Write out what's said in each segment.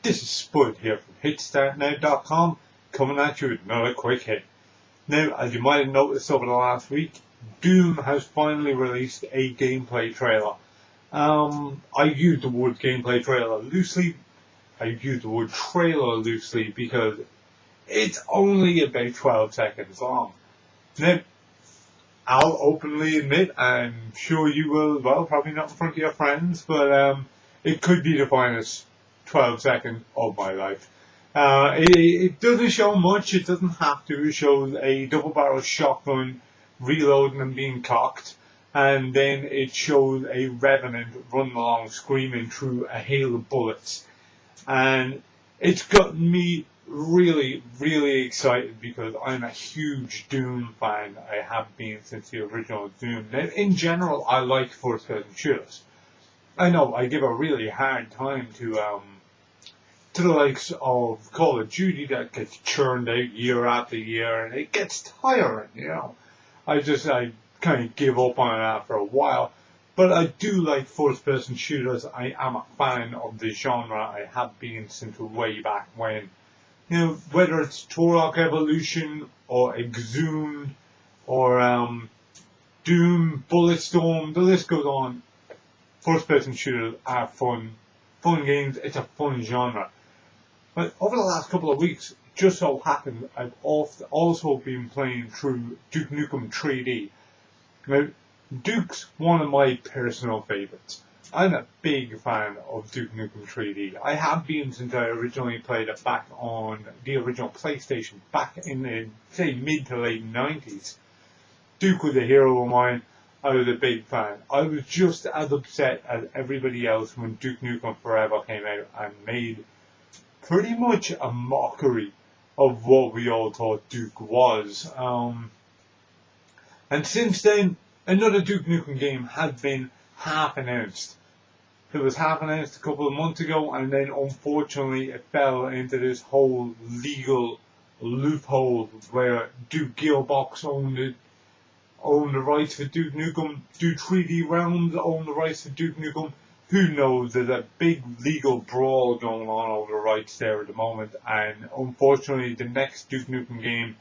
This is Spud here from HitstartNow.com, coming at you with another quick hit. Now, as you might have noticed over the last week, Doom has finally released a gameplay trailer. I use the word gameplay trailer loosely. I use the word trailer loosely because it's only about 12 seconds long. Now, I'll openly admit, I'm sure you will as well, probably not in front of your friends, but it could be the finest 12 seconds of my life. It doesn't show much, it doesn't have to. It shows a double barrel shotgun reloading and being cocked, and then it shows a revenant running along screaming through a hail of bullets. And it's gotten me really, really excited because I'm a huge Doom fan. I have been since the original Doom. Now, in general, I like first-person shooters. I know I give a really hard time to the likes of Call of Duty that gets churned out year after year, and it gets tiring, you know. I kind of give up on it after a while. But I do like first-person shooters. I am a fan of the genre. I have been since way back when. You know, whether it's Turok Evolution or Exhumed or Doom, Bulletstorm, the list goes on. First-person shooters are fun games. It's a fun genre. But over the last couple of weeks, it just so happened I've also been playing through Duke Nukem 3D. Now, Duke's one of my personal favourites. I'm a big fan of Duke Nukem 3D. I have been since I originally played it back on the original PlayStation, back in the, say, mid to late 90s. Duke was a hero of mine. I was a big fan. I was just as upset as everybody else when Duke Nukem Forever came out and made pretty much a mockery of what we all thought Duke was. And since then, another Duke Nukem game had been half announced. It was half announced a couple of months ago, and then unfortunately it fell into this whole legal loophole where Duke Gearbox owned the rights for Duke Nukem, Duke 3D Realms owned the rights for Duke Nukem. Who knows? There's a big legal brawl going on over the rights there at the moment, and unfortunately the next Duke Nukem game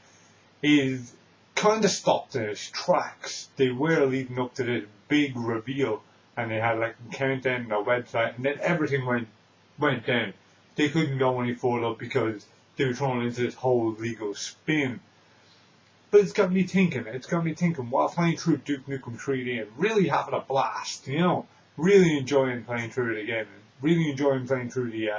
is kind of stopped in its tracks. They were leading up to this big reveal, and they had like a countdown on their website, and then everything went down. They couldn't go any further because they were thrown into this whole legal spin. But it's got me thinking while playing through Duke Nukem 3D and really having a blast, you know, really enjoying playing through it again, really enjoying playing through the,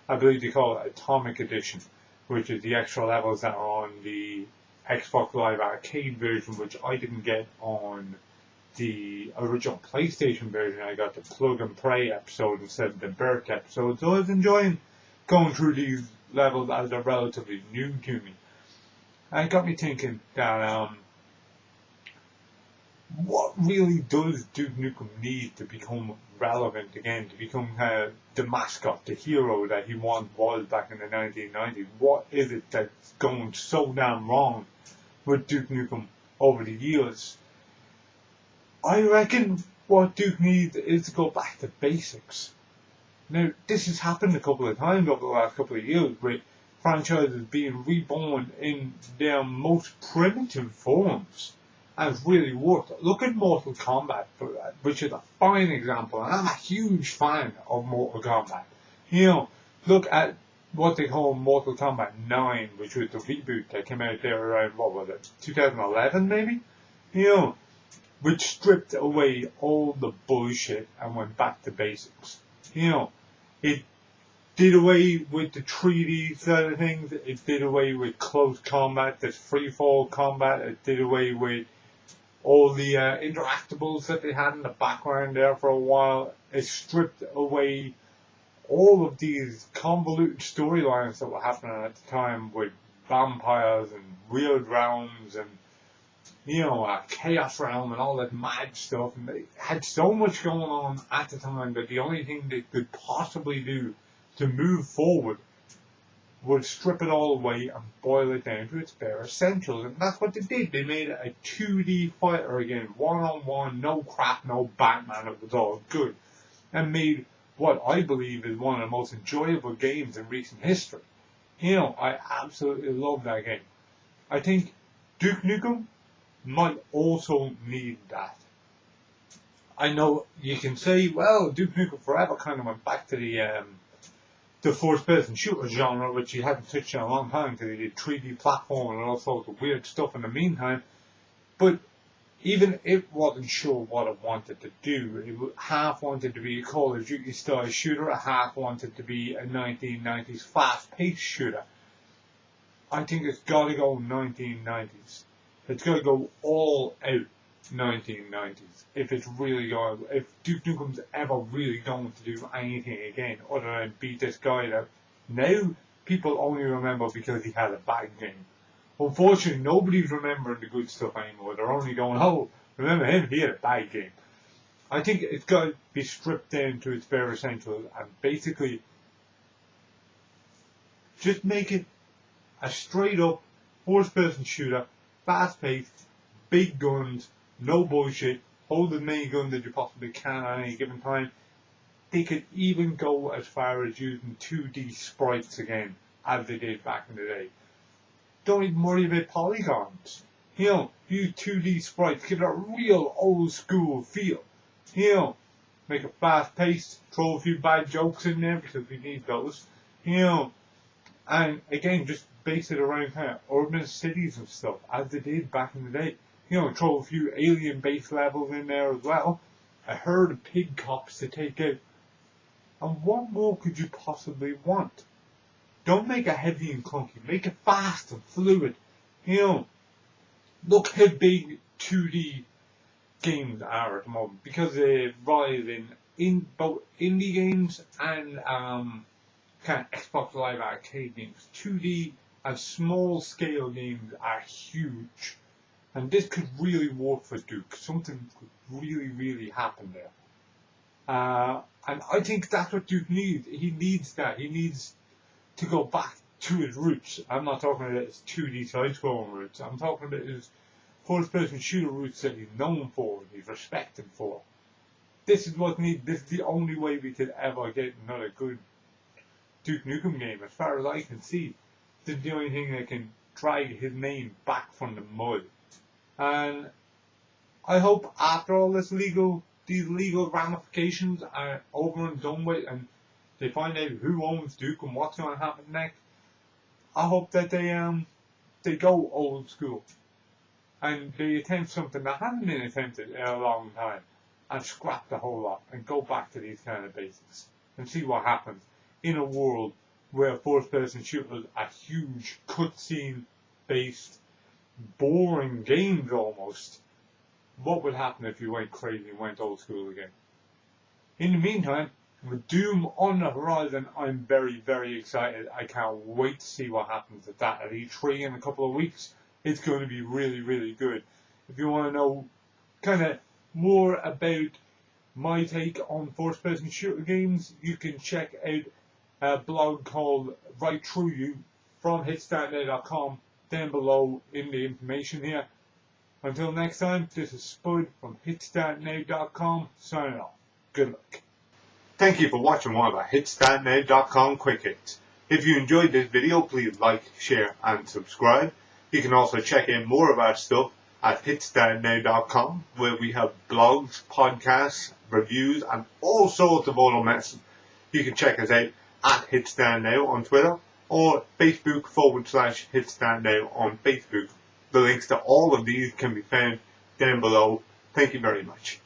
I believe they call it Atomic Edition, which is the extra levels that are on the Xbox Live Arcade version, which I didn't get on the original PlayStation version. I got the Plug and Play episode instead of the Berk episode, so I was enjoying going through these levels as they're relatively new to me. And it got me thinking that what really does Duke Nukem need to become relevant again, to become the mascot, the hero that he once was back in the 1990s? What is it that's going so damn wrong with Duke Nukem over the years? I reckon what Duke needs is to go back to basics. Now, this has happened a couple of times over the last couple of years with franchises being reborn in their most primitive forms. And it's really worked. Look at Mortal Kombat, which is a fine example, and I'm a huge fan of Mortal Kombat. You know, look at what they call Mortal Kombat 9, which was the reboot that came out there around, what was it, 2011 maybe? You know, which stripped away all the bullshit and went back to basics. You know, it did away with the 3D side of things, it did away with close combat, this free-fall combat, it did away with all the interactables that they had in the background there for a while. It stripped away all of these convoluted storylines that were happening at the time with vampires and weird realms and, you know, a chaos realm and all that mad stuff. And they had so much going on at the time that the only thing they could possibly do to move forward would strip it all away and boil it down to its bare essentials. And that's what they did. They made it a 2D fighter again, one-on-one, no crap, no Batman, it was all good. And made what I believe is one of the most enjoyable games in recent history. You know, I absolutely love that game. I think Duke Nukem might also need that. I know you can say, well, Duke Nukem Forever kind of went back to the first-person shooter genre, which he hadn't touched in a long time because he did 3D platform and all sorts of weird stuff in the meantime. But even it wasn't sure what it wanted to do. It half wanted to be a Call of Duty style shooter, half wanted to be a 1990s fast-paced shooter. I think it's got to go 1990s. It's got to go all out 1990s. If it's really going, if Duke Nukem's ever really going to do anything again other than beat this guy that now people only remember because he had a bad game. Unfortunately, nobody's remembering the good stuff anymore. They're only going, oh, remember him, he had a bad game. I think it's got to be stripped down to its bare essentials and basically just make it a straight up first-person shooter, fast-paced, big guns, no bullshit, hold as many guns as you possibly can at any given time. They could even go as far as using 2D sprites again, as they did back in the day. Don't even worry about polygons. You know, use 2D sprites, give it a real old school feel. You know, make it fast paced, throw a few bad jokes in there because we need those. You know, and again, just base it around kind of urban cities and stuff, as they did back in the day. You know, throw a few alien base levels in there as well. A herd of pig cops to take out. And what more could you possibly want? Don't make it heavy and clunky. Make it fast and fluid. You know, look how big 2D games are at the moment because they rise in both indie games and kind of Xbox Live Arcade games. 2D and small scale games are huge. And this could really work for Duke. Something could really, really happen there. And I think that's what Duke needs. He needs that. He needs to go back to his roots. I'm not talking about his 2D side-scrolling roots. I'm talking about his first-person shooter roots that he's known for and he's respected for. This is what needs. This is the only way we could ever get another good Duke Nukem game, as far as I can see. This is the only thing that can drag his name back from the mud. And I hope after all these legal ramifications are over and done with, and they find out who owns Duke and what's going to happen next, I hope that they go old school and they attempt something that hasn't been attempted in a long time and scrap the whole lot and go back to these kind of basics and see what happens in a world where first-person shooters are huge, cutscene based, boring games almost. What would happen if you went crazy and went old school again? In the meantime, with Doom on the horizon, I'm very, very excited. I can't wait to see what happens at that at E3 in a couple of weeks. It's going to be really, really good. If you want to know kind of more about my take on first-person shooter games, you can check out a blog called Right Through You from hitstartnow.com down below in the information here. Until next time, this is Spud from hitstartnow.com signing off. Good luck. Thank you for watching one of our hitstartnow.com quick hits. If you enjoyed this video, please like, share and subscribe. You can also check out more of our stuff at hitstartnow.com, where we have blogs, podcasts, reviews and all sorts of other mess. You can check us out at hitstartnow on Twitter or Facebook.com/hitstartnow on Facebook. The links to all of these can be found down below. Thank you very much.